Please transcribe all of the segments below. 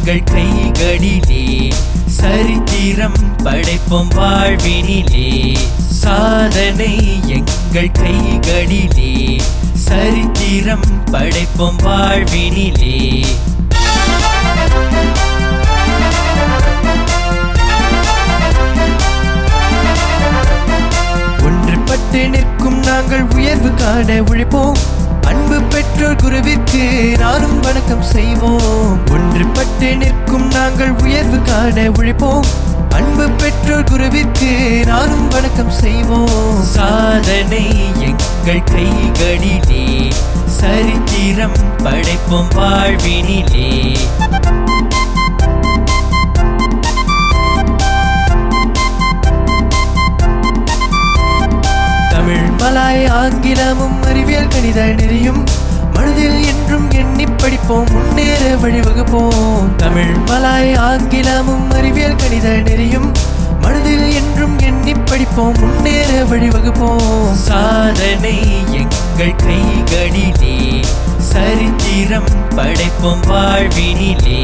எங்கள் கைகளிலே சரித்திரம் படைப்போம் வாழ்வினிலே சாதனை எங்கள் கைகளிலே சரித்திரம் படைப்போம் வாழ்வினிலே ஒன்றுபட்டு நிற்கும் நாங்கள் உயர்வு காண உழைப்போம் அன்பு பெற்றோர் குருவிற்கு நானும் வணக்கம் செய்வோம் ஒன்றுபட்டு நிற்கும் நாங்கள் உயர்வு காண உழைப்போம் அன்பு பெற்றோர் குருவிற்கு நானும் வணக்கம் செய்வோம் சாதனை எங்கள் கைகளிலே சரித்திரம் படைப்போம் வாழ்வினிலே தமிழ் மலாய் ஆங்கிலமும் அறிவியல் கணித நெறியும் மனதில் என்றும் எண்ணி படிப்போம் முன்னேற வழிவகுப்போம் தமிழ் மலாய் ஆங்கிலமும் அறிவியல் கணித நெறியும் மனதில் என்றும் எண்ணி படிப்போம் முன்னேற வழிவகுப்போம் சாதனை எங்கள் கைகளிலே சரித்திரம் படைப்போம் வாழ்வினிலே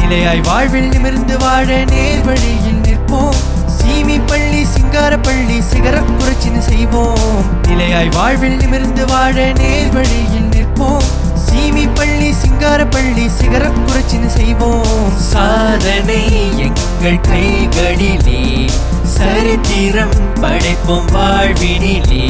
நிலையாய் வாழ்வில் நிமிர்ந்து வாழ நேர் வழியில் நிற்போம் சீமி பள்ளி சிங்கார பள்ளி சிகர புரட்சின்னு செய்வோம் நிலையாய் வாழ்வில் நிமிர்ந்து வாழ நேர் வழியில் நிற்போம் சீமி பள்ளி சிங்கார பள்ளி சிகர புரட்சின்னு செய்வோம் சாதனை எங்கள் கைகளிலே சரித்திரம் படைப்போம் வாழ்வினிலே